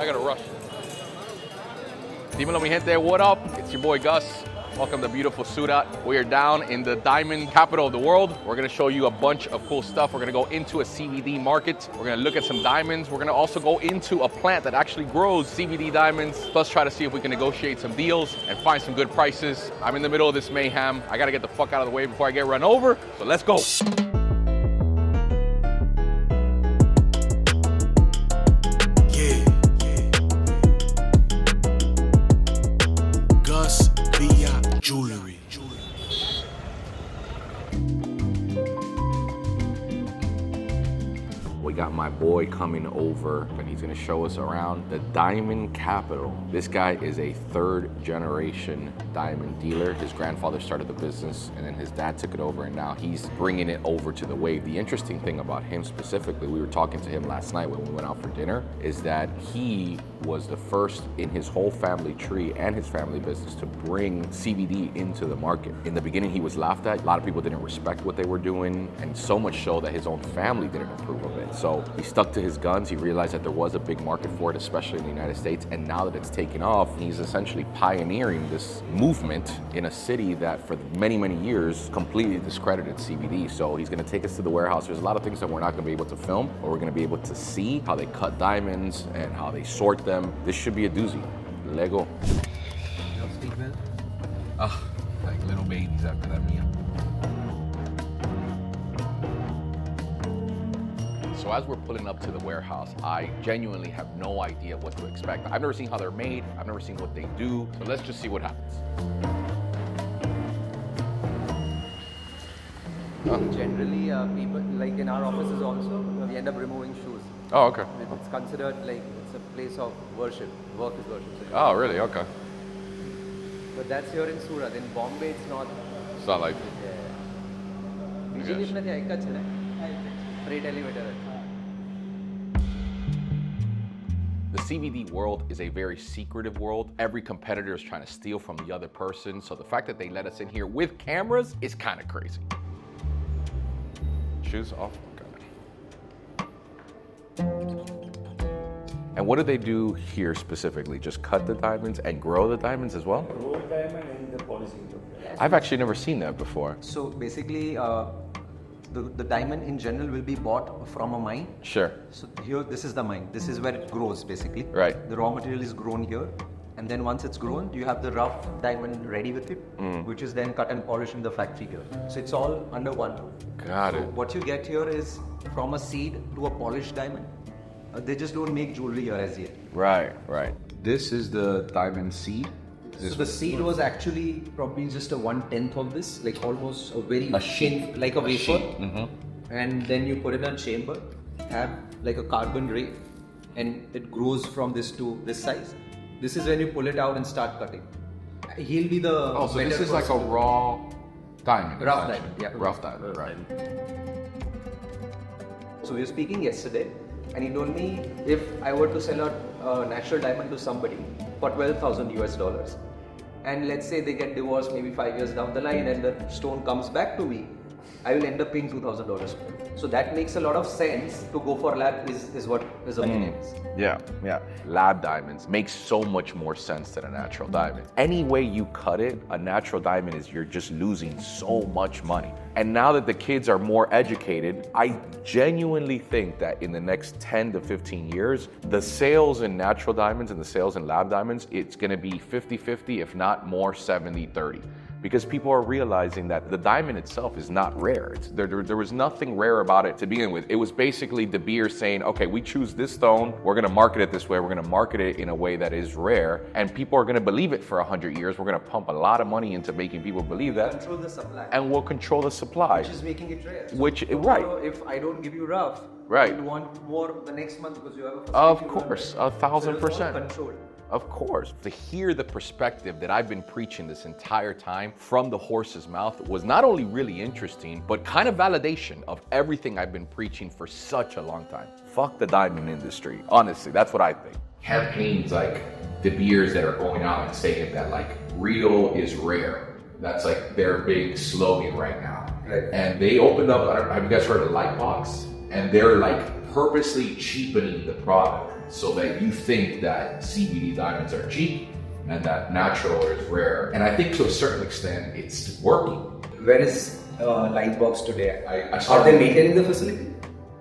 I gotta rush. Dímelo, mi gente, what up? It's your boy Gus. Welcome to beautiful Surat. We are down in the diamond capital of the world. We're gonna show you a bunch of cool stuff. We're gonna go into a CVD market. We're gonna look at some diamonds. We're gonna also go into a plant that actually grows CVD diamonds. Plus try to see if we can negotiate some deals and find some good prices. I'm in the middle of this mayhem. I gotta get the fuck out of the way before I get run over. So let's go. Jewelry. We got my boy coming over and he's gonna show us around the diamond capital. This guy is a third generation diamond dealer. His grandfather started the business and then his dad took it over and now he's bringing it over to the wave. The interesting thing about him specifically, we were talking to him last night when we went out for dinner, is that he was the first in his whole family tree and his family business to bring CVD into the market. In the beginning, he was laughed at. A lot of people didn't respect what they were doing, and so much so that his own family didn't approve of it. So he stuck to his guns. He realized that there was a big market for it, especially in the United States, and now that it's taken off, he's essentially pioneering this movement in a city that for many, many years completely discredited CVD. So he's gonna take us to the warehouse. There's a lot of things that we're not gonna be able to film, but we're gonna be able to see how they cut diamonds and how they sort them. This should be a doozy. Lego. You'll speak well? Ah, like little babies after that meal. So as we're pulling up to the warehouse, I genuinely have no idea what to expect. I've never seen how they're made. I've never seen what they do. So let's just see what happens. Generally, people, like in our offices also, we end up removing shoes. Oh, okay. It's considered like it's a place of worship. Work is worship. So Oh, really? Okay. but that's here in Surat. In Bombay, it's not. It's not like... Usually, it's not freight elevator. The CVD world is a very secretive world. Every competitor is trying to steal from the other person. So the fact that they let us in here with cameras is kind of crazy. Shoes off. Okay. And what do they do here specifically? Just cut the diamonds and grow the diamonds as well? Roll diamond and the polishing. I've actually never seen that before. So basically, the diamond in general will be bought from a mine. Sure. So here, this is the mine. This is where it grows basically. Right. The raw material is grown here. And then once it's grown, you have the rough diamond ready with it, which is then cut and polished in the factory here. So it's all under one roof. Got it. What you get here is from a seed to a polished diamond. They just don't make jewelry here as yet. Right, right. This is the diamond seed? So the seed was actually probably just a 1/10 of this, like almost a very thin, like a wafer. And then you put in a chamber, have like a carbon ray, and it grows from this to this size. This is when you pull it out and start cutting. He'll be the Oh, so this better is like a person. raw diamond. Rough essentially. diamond, yeah. Rough diamond, right. So we were speaking yesterday, and he told me if I were to sell a natural diamond to somebody for $12,000 US, and let's say they get divorced maybe 5 years down the line, and the stone comes back to me, I will end up paying $2,000. So that makes a lot of sense to go for lab is what his opinion is. Yeah, yeah. Lab diamonds make so much more sense than a natural diamond. Any way you cut it, a natural diamond is you're just losing so much money. And now that the kids are more educated, I genuinely think that in the next 10 to 15 years, the sales in natural diamonds and the sales in lab diamonds, it's gonna be 50-50, if not more 70-30. Because people are realizing that the diamond itself is not rare. There was nothing rare about it to begin with. It was basically De Beers saying, okay, we choose this stone, we're gonna market it this way, we're gonna market it in a way that is rare, and people are gonna believe it for 100 years. We're gonna pump a lot of money into making people believe that. Control the supply. And we'll control the supply. Which is making it rare. So Which, tomorrow, right. If I don't give you rough, Right. you want more the next month because you have a Of course, 1,000%. Control. Of course. To hear the perspective that I've been preaching this entire time from the horse's mouth was not only really interesting, but kind of validation of everything I've been preaching for such a long time. Fuck the diamond industry. Honestly, that's what I think. Campaigns like De Beers that are going out and saying that like real is rare. That's like their big slogan right now. Right. And they opened up, have you guys heard of Lightbox? And they're like purposely cheapening the product so that you think that CVD diamonds are cheap and that natural is rare. And I think to a certain extent, it's working. Where is Lightbox today? I Are started- they maintaining the facility?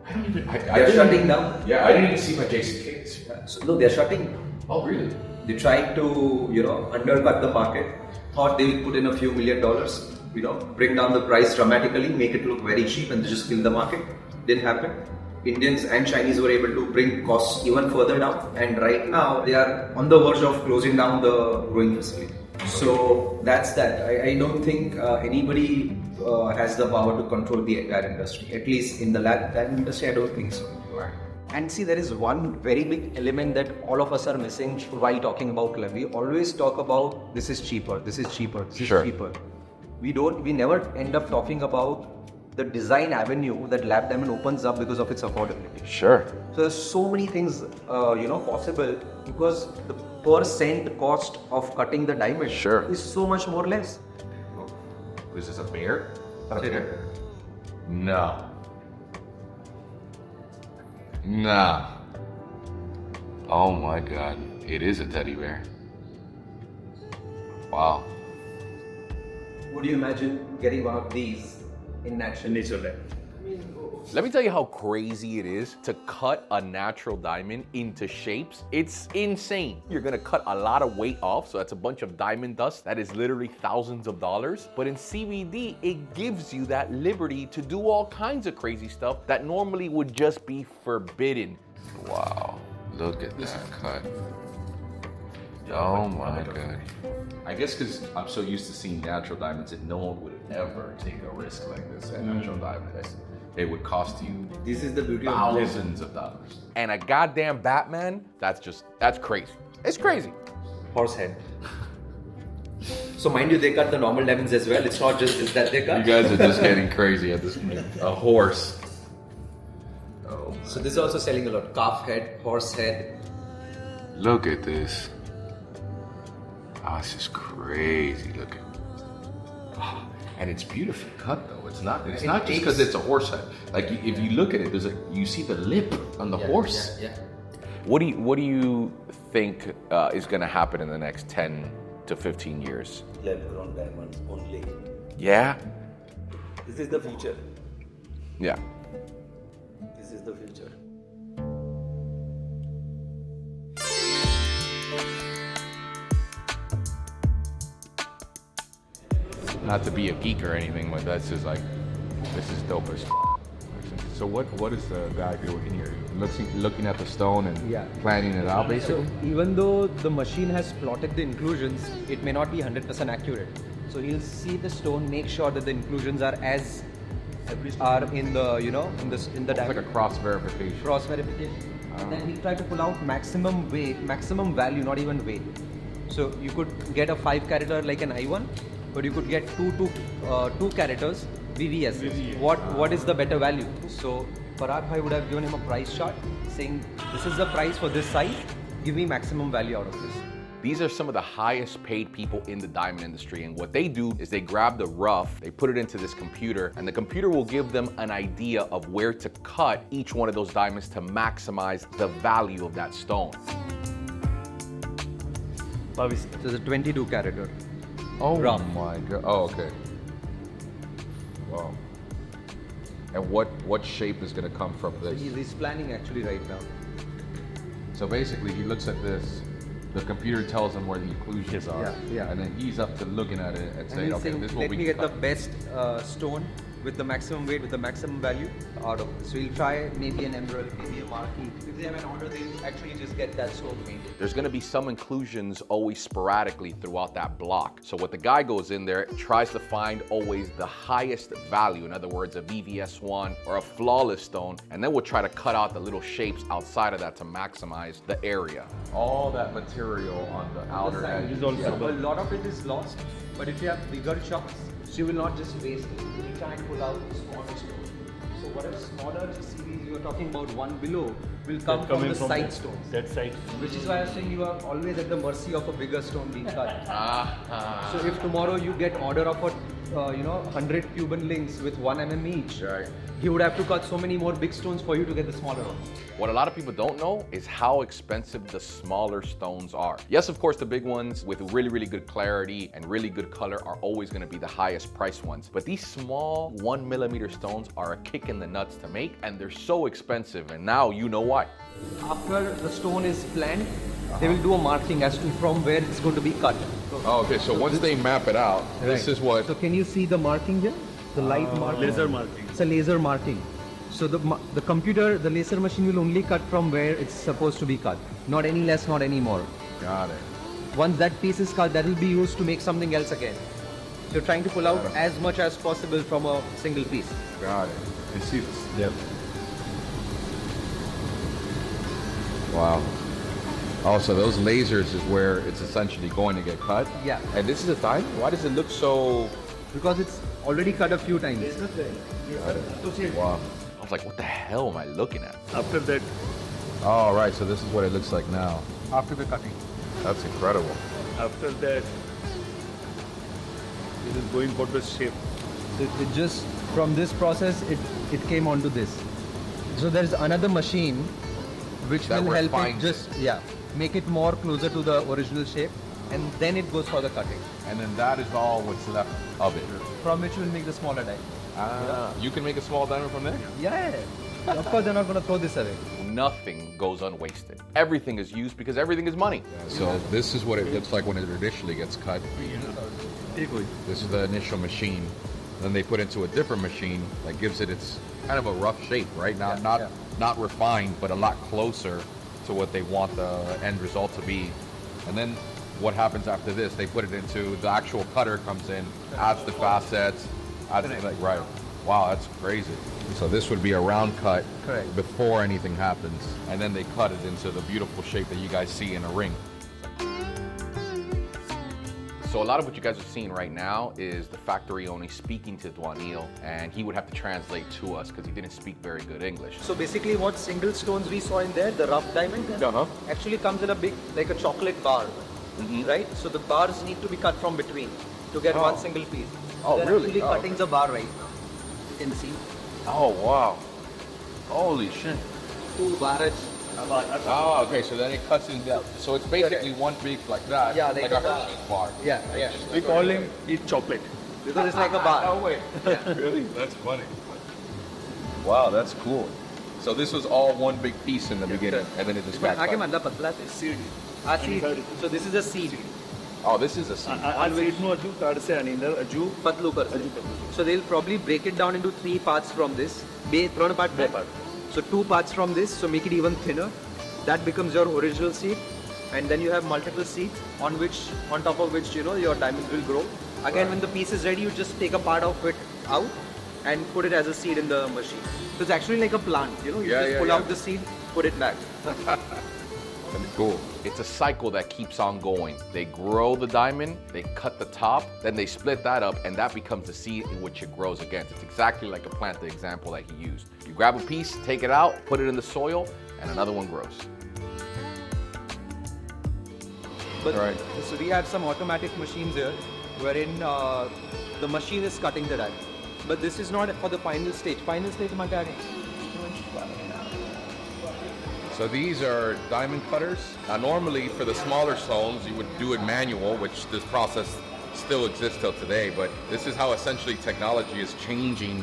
I don't even. They're shutting down. Yeah, I didn't even see my Jason Case. So, no, they're shutting. Oh, really? They tried to, undercut the market. Thought they would put in a few $1 million, bring down the price dramatically, make it look very cheap, and just kill the market. Didn't happen. Indians and Chinese were able to bring costs even further down, and right now they are on the verge of closing down the growing facility. So that's that. I don't think anybody has the power to control the entire industry. At least in the diamond industry, I don't think so. And see, there is one very big element that all of us are missing while talking about lab. We always talk about this is cheaper, this is cheaper, this Sure. is cheaper. We never end up talking about the design avenue that lab diamond opens up because of its affordability. Sure. So there's so many things, possible because the per cent cost of cutting the diamond Sure. is so much more less. Is this a bear? Okay. No. Nah. Oh my God. It is a teddy bear. Wow. Would you imagine getting one of these in natural? Let me tell you how crazy it is to cut a natural diamond into shapes. It's insane. You're gonna cut a lot of weight off, so that's a bunch of diamond dust. That is literally thousands of dollars. But in CVD, it gives you that liberty to do all kinds of crazy stuff that normally would just be forbidden. Wow, look at that cut. Oh my God. I guess because I'm so used to seeing natural diamonds that no one would ever take a risk like this at natural diamonds. It would cost you This is the beauty of thousands of dollars. And a goddamn Batman, that's crazy. It's crazy. horse head. So mind you, they cut the normal diamonds as well. It's not just this that they cut. You guys are just getting crazy at this point. A horse. Oh, So this is also selling a lot. Calf head, horse head. look at this. Oh, this is crazy looking. Oh, and it's beautifully cut though. It's not just because it's a horse head. Like if you look at it, you see the lip on the horse. Yeah. What do you think is going to happen in the next 10 to 15 years? Lab-grown diamonds only. Yeah? This is the future. Yeah. This is the future. Not to be a geek or anything, but that's just like, this is dope as f***. So what is the guy doing here? Looking at the stone and Yeah. planning it out basically? So even though the machine has plotted the inclusions, it may not be 100% accurate. So he'll see the stone, make sure that the inclusions are as are in the in the It's like a diamond. cross verification. Cross verification. And then he'll try to pull out maximum weight, maximum value, not even weight. So you could get a 5 character like an I1, but you could get two characters VVS. What is the better value? So Parag Bhai would have given him a price chart saying this is the price for this size, give me maximum value out of this. These are some of the highest paid people in the diamond industry, and what they do is they grab the rough, they put it into this computer, and the computer will give them an idea of where to cut each one of those diamonds to maximize the value of that stone. So it's a 22 character. Oh Rough. my God. Oh, okay. Wow. And what shape is gonna come from this? He's planning actually right now. So basically, he looks at this, the computer tells him where the inclusions are, Yeah. and then he's up to looking at it and And saying, he's okay, saying, this is what let we me can get the cut. best stone with the maximum weight, with the maximum value out of it. So he'll try maybe an emerald, maybe a marquee. If they have an order, they'll actually just get that stone made. There's gonna be some inclusions always sporadically throughout that block. So what the guy goes in there, tries to find always the highest value, in other words, a VVS1 or a flawless stone, and then we'll try to cut out the little shapes outside of that to maximize the area. All that material on the outer edge. A lot of it is lost, but if you have bigger shots, you will not just waste it. You will try and pull out smaller stones. So whatever smaller series you are talking about, one below, will come from the side that, stones. That side. Which is why I was saying you are always at the mercy of a bigger stone being cut. So if tomorrow you get order of a 100 Cuban links with 1 mm each, Right. he would have to cut so many more big stones for you to get the smaller ones. What a lot of people don't know is how expensive the smaller stones are. Yes, of course, the big ones with really, really good clarity and really good color are always gonna be the highest priced ones. But these small 1 millimeter stones are a kick in the nuts to make, and they're so expensive, and now you know why. After the stone is planned, they will do a marking as to from where it's going to be cut. Oh, okay, so once they map it out, this is what... So can you see the marking here? The light marking? Laser marking. It's a laser marking. So the computer, the laser machine will only cut from where it's supposed to be cut. Not any less, not any more. Got it. Once that piece is cut, that will be used to make something else again. So you're trying to pull out as much as possible from a single piece. Got it. You see this? Yep. Wow. Oh, so those lasers is where it's essentially going to get cut? Yeah. And this is a diamond? Why does it look so... Because it's already cut a few times. Wow. I was like, what the hell am I looking at? After that, Oh, right, so this is what it looks like now. After the cutting. That's incredible. after that, it is going for the shape. It just, from this process, it came onto this. So there's another machine which That will help it refines just, make it more closer to the original shape, and then it goes for the cutting, And then that is all what's left of it. from which we'll make the smaller die. You can make a small diamond from there? Yeah. Of course, they're not going to throw this away. Nothing goes unwasted. Everything is used because everything is money. So this is what it looks like when it initially gets cut. This is the initial machine. Then they put into a different machine that gives it its kind of a rough shape, right? Not refined, but a lot closer to what they want the end result to be. And then what happens after this? They put it into the actual cutter comes in, adds the facets, right. Wow, that's crazy. So this would be a round cut Correct. before anything happens, and then they cut it into the beautiful shape that you guys see in a ring. So a lot of what you guys are seeing right now is the factory owner speaking to Dwanil, and he would have to translate to us because he didn't speak very good English. So basically what single stones we saw in there, the rough diamond, actually comes in a big, like a chocolate bar, right? So the bars need to be cut from between to get one single piece. Oh, They're really? actually Oh. cutting the bar right now. You can see. Oh, wow. Holy shit. Two bars. Oh, okay, so then it cuts in that. So it's basically one big like that, Yeah, like like a a bar. Hershey's bar. Yeah. We call him eat chocolate. Because it's like a bar. Oh, wait. Really? That's funny. Wow, that's cool. So this was all one big piece in the beginning, and then it just got आगे cut. मतलब पतला थे. Seed. Seed. So this is a seed. Oh, this is a seed. આ સીડનું હજુ કાઢશે આની અંદર હજુ પતલું કરશે. So they'll probably break it down into 3 parts from this. ત્રણ part. બે part. So 2 parts from this, so make it even thinner. That becomes your original seed, and then you have multiple seeds on top of which your diamonds will grow. Again, when the piece is ready, you just take a part of it out and put it as a seed in the machine. So it's actually like a plant. You just pull out the seed, put it back. Cool. It's a cycle that keeps on going. They grow the diamond, they cut the top, then they split that up, and that becomes the seed in which it grows again. It's exactly like a plant, the example that he used. You grab a piece, take it out, put it in the soil, and another one grows. But Right. so we have some automatic machines here, wherein the machine is cutting the diamond. But this is not for the final stage. Final stage માટે આ So these are diamond cutters. Now normally for the smaller stones, you would do it manual, which this process still exists till today, but this is how essentially technology is changing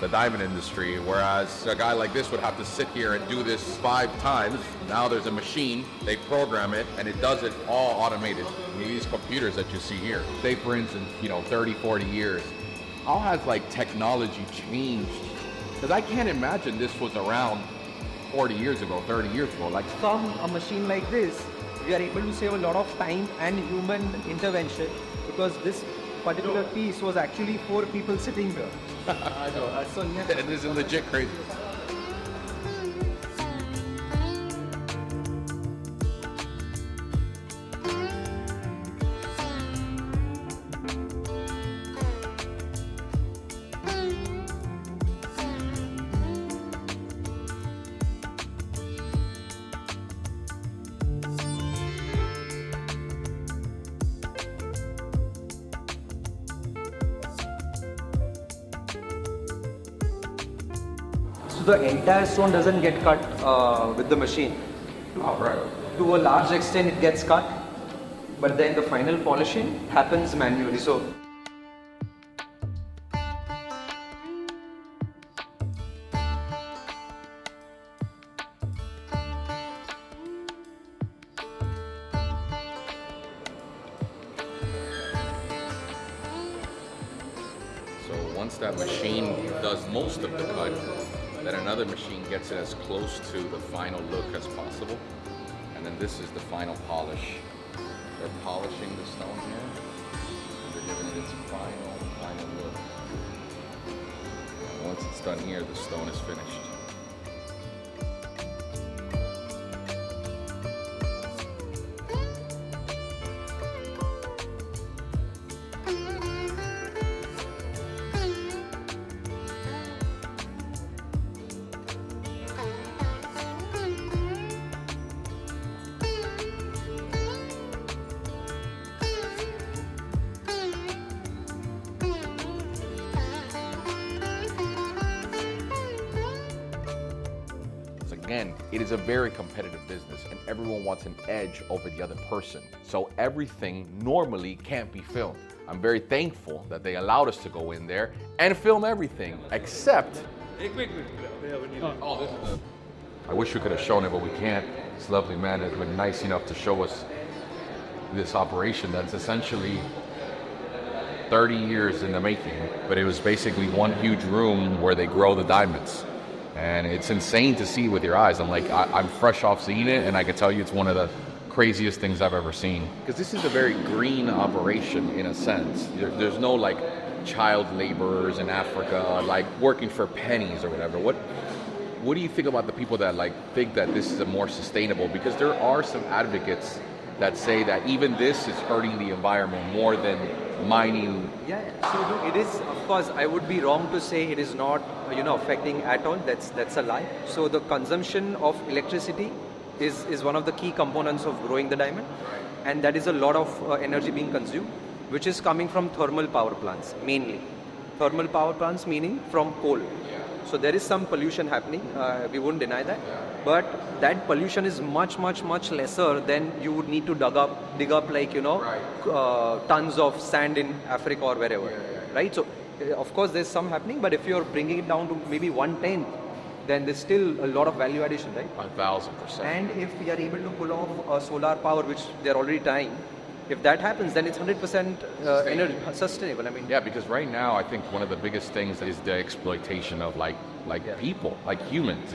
the diamond industry, whereas a guy like this would have to sit here and do this 5 times. Now there's a machine, they program it, and it does it all automated. These computers that you see here. Say for instance, 30, 40 years. How has like technology changed? Because I can't imagine this was around 40 years ago, 30 years ago. Like, From a machine like this, we are able to save a lot of time and human intervention, because this particular piece was actually 4 people sitting there. So yeah. it is legit crazy. the entire stone doesn't get cut with the machine. Oh, right. To a large extent it gets cut, but then the final polishing happens manually. So So once that machine does most of the cut, then another machine gets it as close to the final look as possible. And then this is the final polish. They're polishing the stone here. And they're giving it its final look. And once it's done here, the stone is finished. Again, it is a very competitive business and everyone wants an edge over the other person. So everything normally can't be filmed. I'm very thankful that they allowed us to go in there and film everything, except... Oh, this is I wish we could have shown it, but we can't. This lovely man has been nice enough to show us this operation that's essentially 30 years in the making, but it was basically one huge room where they grow the diamonds. And it's insane to see with your eyes. I'm fresh off seeing it, and I can tell you it's one of the craziest things I've ever seen. Because this is a very green operation in a sense. There's no like child laborers in Africa, like working for pennies or whatever. What do you think about the people that like think that this is a more sustainable? Because there are some advocates that say that even this is hurting the environment more than mining. yeah. So look, it is, of course, I would be wrong to say it is not, affecting at all. That's a lie. So the consumption of electricity is one of the key components of growing the diamond, and that is a lot of energy being consumed, which is coming from thermal power plants mainly. Thermal power plants meaning from coal. So there is some pollution happening. We wouldn't deny that, but that pollution is much lesser than you would need to dig up like tons of sand in Africa or wherever, right? So of course there's some happening, but if you're bringing it down to maybe 1/10, then there's still a lot of value addition, right? 1,000%. And if we are able to pull off solar power, which they're already trying, if that happens, then it's 100% energy sustainable. I mean, yeah, because right now I think one of the biggest things is the exploitation of like people, like humans,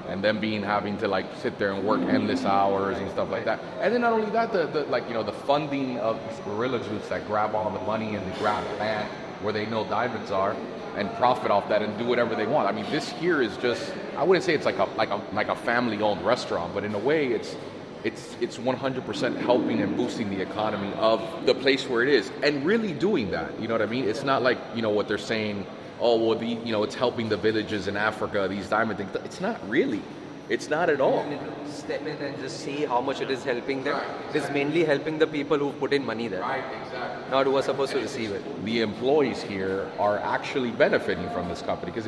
and them having to like sit there and work endless hours and stuff like that. And then not only that, the funding of these guerrilla groups that grab all the money and they grab land where they know diamonds are and profit off that and do whatever they want. I mean, this here is just, I wouldn't say it's like a family-owned restaurant, but in a way it's 100% helping and boosting the economy of the place where it is, and really doing that. You know what I mean? It's not like what they're saying. Oh well, it's helping the villages in Africa. These diamond things. It's not really. It's not at all. you need to step in and just see how much it is helping them. It is mainly helping the people who put in money there, Right. Exactly. not who are supposed to receive it. The employees here are actually benefiting from this company because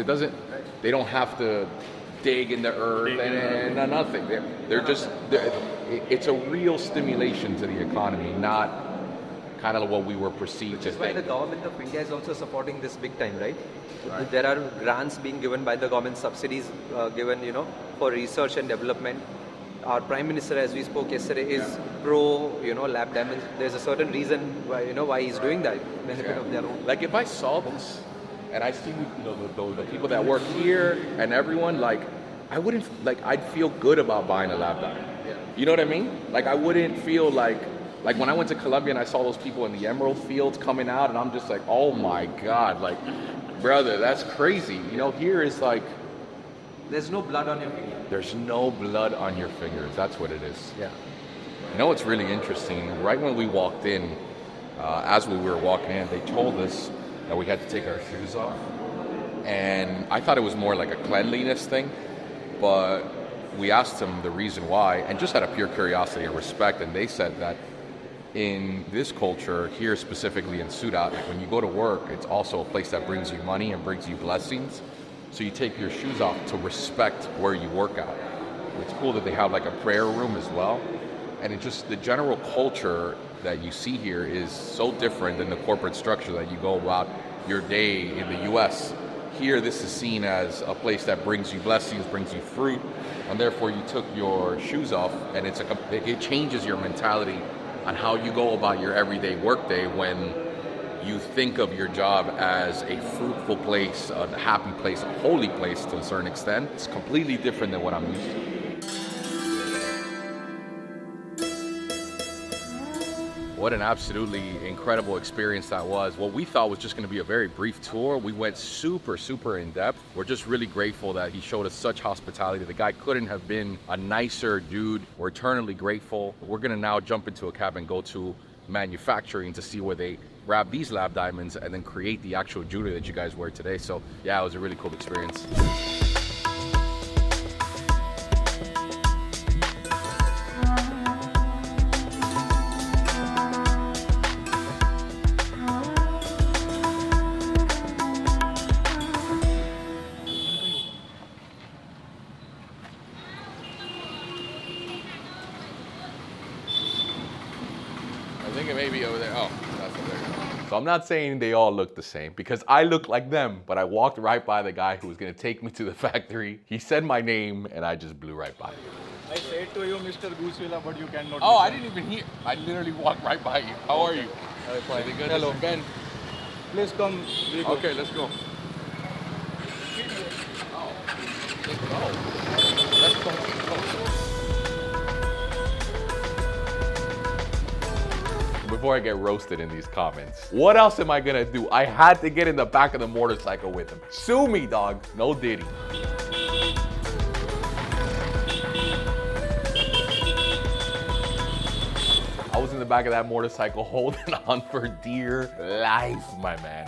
they don't have to dig in the earth and nothing. It's a real stimulation to the economy, not kind of what we were perceived to Which is why think. the government of India is also supporting this big time, right? There are grants being given by the government, subsidies given, for research and development. Our Prime Minister, as we spoke yesterday, is pro, lab diamonds. There's a certain reason why he's doing that, benefit of their own. Like if I saw this and I see the people that work here and everyone, I wouldn't I'd feel good about buying a lab diamond. You know what I mean? Like I wouldn't feel like when I went to Colombia and I saw those people in the emerald fields coming out, and I'm just like, oh my God, brother, that's crazy. Here is like, There's no blood on your finger. there's no blood on your fingers. That's what it is. Yeah. What's really interesting? Right when we walked in, as we were walking in, they told us that we had to take our shoes off. And I thought it was more like a cleanliness thing, but we asked them the reason why, and just out of pure curiosity and respect, and they said that in this culture, here specifically in Sudat, when you go to work, it's also a place that brings you money and brings you blessings. So you take your shoes off to respect where you work out. It's cool that they have like a prayer room as well. And it just, the general culture that you see here is so different than the corporate structure that you go about your day in the US. Here, this is seen as a place that brings you blessings, brings you fruit, and therefore you took your shoes off, and it changes your mentality on how you go about your everyday workday when you think of your job as a fruitful place, a happy place, a holy place to a certain extent. It's completely different than what I'm used to. What an absolutely incredible experience that was. What we thought was just going to be a very brief tour, we went super in depth. We're just really grateful that he showed us such hospitality. The guy couldn't have been a nicer dude. We're eternally grateful. We're going to now jump into a cab and go to manufacturing to see where they grab these lab diamonds and then create the actual jewelry that you guys wear today. So yeah, it was a really cool experience. I think it may be over there. Oh, that's over there. So I'm not saying they all look the same because I look like them, but I walked right by the guy who was going to take me to the factory. He said my name and I just blew right by. I said to you, Mr. Goosevilla, but you cannot. Oh, I didn't even hear. I literally walked right by you. How are you? Really good. Hello. This is Ben. Please come. We go. Okay, let's go. Oh, let's go. Let's go. Before I get roasted in these comments, what else am I gonna do? I had to get in the back of the motorcycle with him. Sue me, dog. No diddy. I was in the back of that motorcycle holding on for dear life, my man.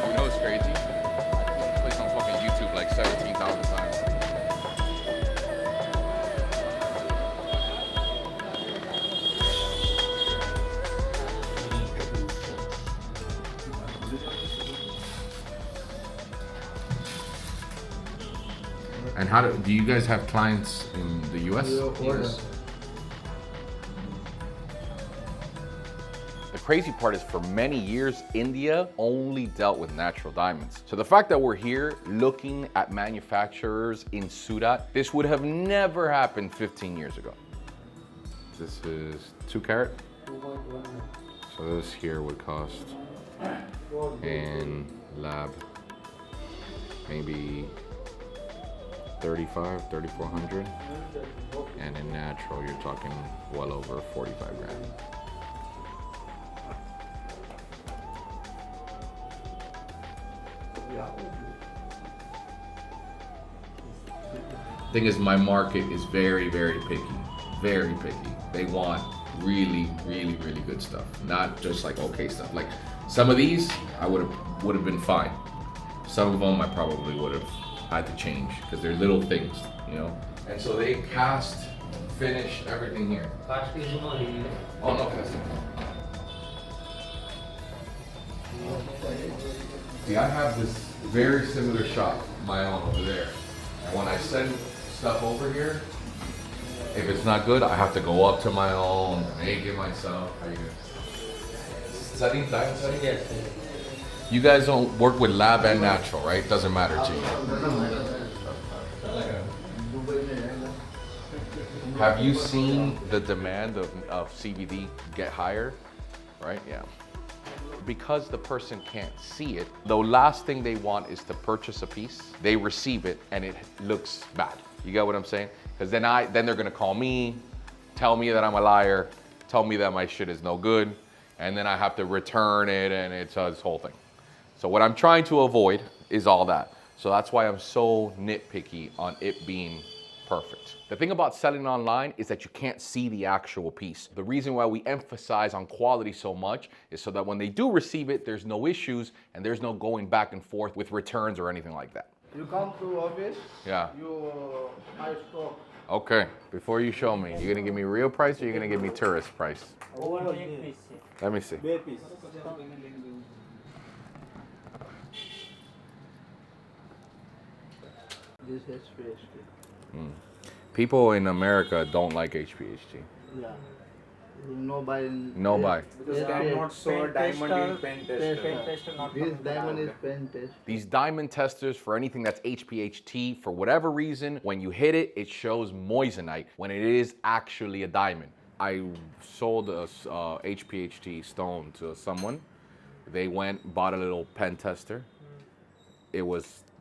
You know what's crazy? I played on fucking YouTube like 17,000 times. And how do you guys have clients in the US? Yes. The crazy part is for many years, India only dealt with natural diamonds. So the fact that we're here looking at manufacturers in Surat, this would have never happened 15 years ago. This is 2 carat. So this here would cost in lab maybe 3,400, and in natural you're talking well over 45 grand. Thing is, my market is very picky, very picky. They want really good stuff, not just like okay stuff. Like some of these I would have been fine. Some of them I probably would have had to change because they're little things, you know. And so they cast, finished everything here. Oh no, that's it. See, I have this very similar shop, my own over there. And when I send stuff over here, if it's not good, I have to go up to my own, make it myself. How you doing? Setting time setting? Yes. You guys don't work with lab and natural, right? Doesn't matter to you. Have you seen the demand of CVD get higher? Right? Yeah. Because the person can't see it, the last thing they want is to purchase a piece. They receive it and it looks bad. You get what I'm saying? Because then they're gonna call me, tell me that I'm a liar, tell me that my shit is no good, and then I have to return it and it's this whole thing. So what I'm trying to avoid is all that. So that's why I'm so nitpicky on it being perfect. The thing about selling online is that you can't see the actual piece. The reason why we emphasize on quality so much is so that when they do receive it, there's no issues and there's no going back and forth with returns or anything like that. You come to office, Yeah. you high stock. Okay, before you show me, you're gonna give me real price or you're gonna give me tourist price? Let me see. This HPHT. People in America don't like HPHT. Yeah. No buy. No buy. Because cannot show a diamond in pen tester. This diamond is pen test. These diamond testers for anything that's HPHT, for whatever reason, when you hit it, it shows moissanite when it is actually a diamond. I sold a HPHT stone to someone. They went, bought a little pen tester.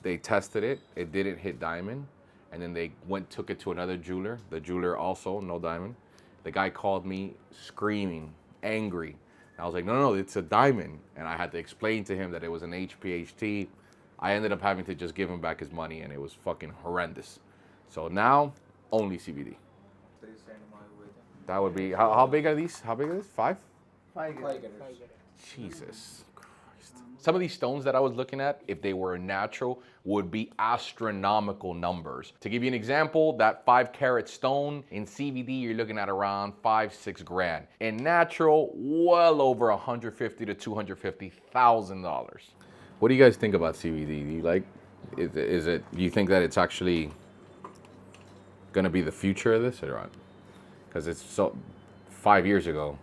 They tested it. It didn't hit diamond. And then they took it to another jeweler. The jeweler also, no diamond. The guy called me screaming, angry. And I was like, no, it's a diamond. And I had to explain to him that it was an HPHT. I ended up having to just give him back his money, and it was fucking horrendous. So now, only CVD. That would be, how big are these? How big are these? 5? 5 Jesus Christ. Some of these stones that I was looking at, if they were natural, would be astronomical numbers. To give you an example, that 5-carat stone in CVD, you're looking at around 5-6 grand. In natural, well over $150,000 to $250,000. What do you guys think about CVD? Do you like? Do you think that it's actually gonna be the future of this or what? Because it's 5 years ago.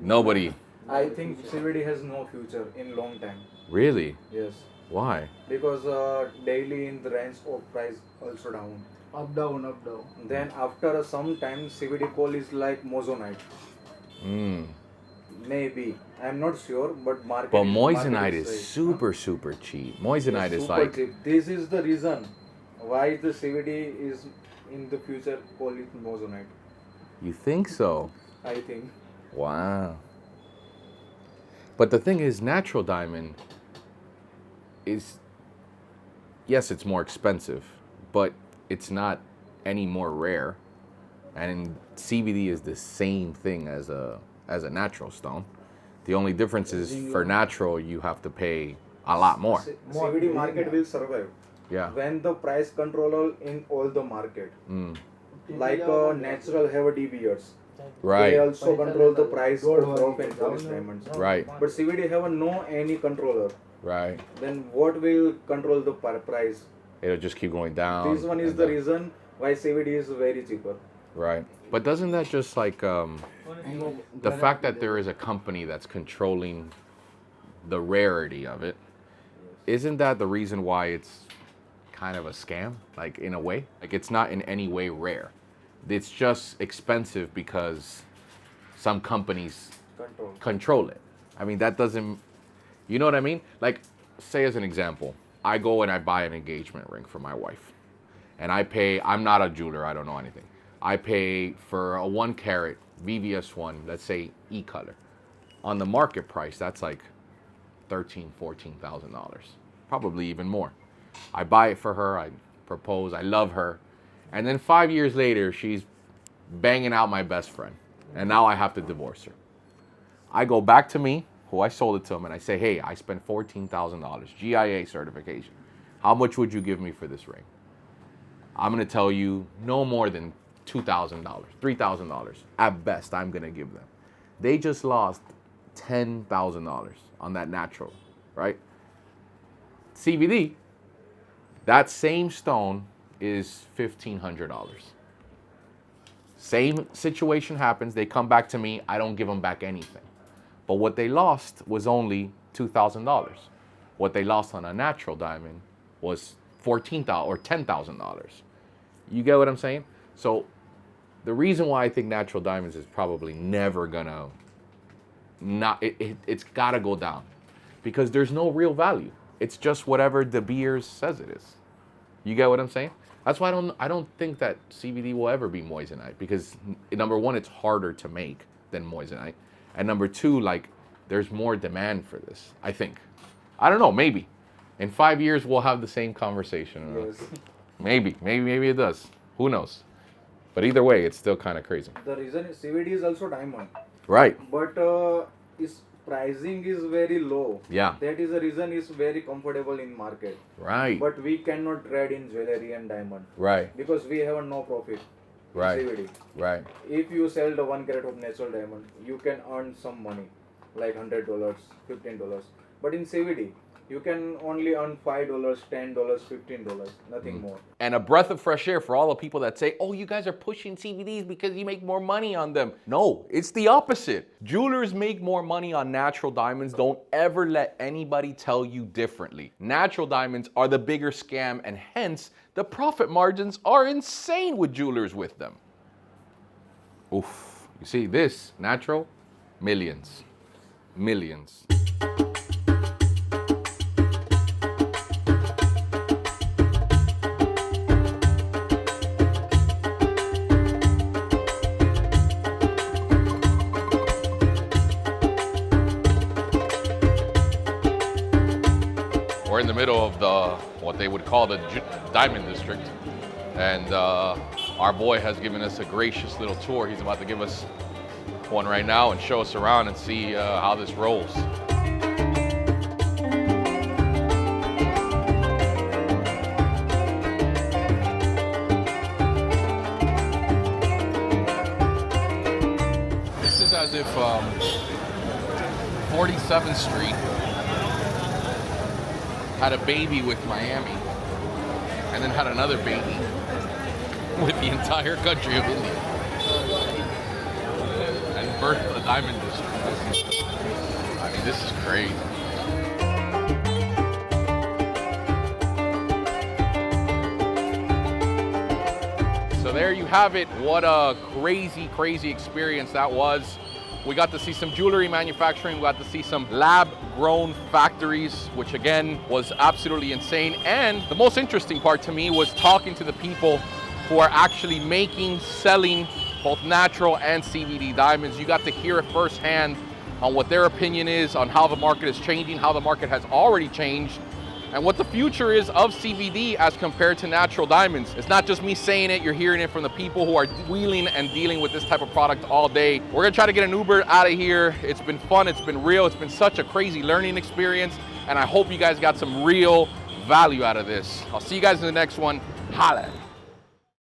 Nobody. I think CVD has no future in long time. Really? Yes. Why? Because daily in the range of price also down. Up down, up down. Then after some time CVD coal is like moissanite. Maybe. I'm not sure, but market. But market moissanite is right. super cheap. Moissanite is Super like cheap. This is the reason why the CVD is in the future called it moissanite. You think so? I think. Wow. But the thing is, natural diamond is, yes, it's more expensive, but it's not any more rare. And CVD is the same thing as a natural stone. The only difference is for natural, you have to pay a lot more. CVD market will survive. Yeah. When the price control in all the market. Like natural have a De Beers. Right. They also control the price of rough and polished diamonds. Right. But CVD have no any controller. Right. Then what will control the price? It'll just keep going down. This one is and the down. reason why CVD is very cheaper. Right. But doesn't that just like the fact that there is a company that's controlling the rarity of it, isn't that the reason why it's kind of a scam? Like in a way? Like it's not in any way rare. It's just expensive because some companies control it. I mean, that doesn't, you know what I mean? Like, say as an example, I go and I buy an engagement ring for my wife. And I pay, I'm not a jeweler, I don't know anything. I pay for a 1-carat VVS one, let's say E-color. On the market price, that's like $13,000, $14,000, probably even more. I buy it for her, I propose, I love her. And then 5 years later, she's banging out my best friend. And now I have to divorce her. I go back to me, who I sold it to him, and I say, hey, I spent $14,000, GIA certification. How much would you give me for this ring? I'm gonna tell you no more than $2,000, $3,000 at best I'm gonna give them. They just lost $10,000 on that natural, right? CVD, that same stone is $1,500. Same situation happens, they come back to me, I don't give them back anything. But what they lost was only $2,000. What they lost on a natural diamond was $14,000 or $10,000. You get what I'm saying? So the reason why I think natural diamonds is probably never gonna it's gotta go down because there's no real value. It's just whatever De Beers says it is. You get what I'm saying? That's why I don't think that CVD will ever be moissanite because number one, it's harder to make than moissanite. And number two, like there's more demand for this, I think. I don't know, maybe. In 5 years, we'll have the same conversation. Yes. Maybe it does. Who knows? But either way, it's still kind of crazy. The reason is CVD is also diamond. Right. But its pricing is very low. Yeah. That is the reason it's very comfortable in market. Right. But we cannot trade in jewelry and diamond. Right. Because we have no profit. in Right. CVD. Right. If you sell the 1 carat of natural diamond, you can earn some money, like $100, $15. But in CVD, You can only earn $5, $10, $15, nothing more. And a breath of fresh air for all the people that say, oh, you guys are pushing CVDs because you make more money on them. No, it's the opposite. Jewelers make more money on natural diamonds. Don't ever let anybody tell you differently. Natural diamonds are the bigger scam, and hence the profit margins are insane with jewelers with them. Oof. You see this, natural, millions, millions. We're in the middle of what they would call the diamond district, and our boy has given us a gracious little tour. He's about to give us one right now and show us around and see how this rolls. This is as if 47th Street had a baby with Miami, and then had another baby with the entire country of India, and birthed the diamond district. I mean, this is crazy. So there you have it. What a crazy, crazy experience that was. We got to see some jewelry manufacturing, we got to see some lab-grown factories, which again was absolutely insane. And the most interesting part to me was talking to the people who are actually making, selling both natural and CVD diamonds. You got to hear it firsthand on what their opinion is on how the market is changing, how the market has already changed, and what the future is of CVD as compared to natural diamonds. It's not just me saying it, you're hearing it from the people who are wheeling and dealing with this type of product all day. We're gonna try to get an Uber out of here. It's been fun, it's been real, it's been such a crazy learning experience, and I hope you guys got some real value out of this. I'll see you guys in the next one. Holla.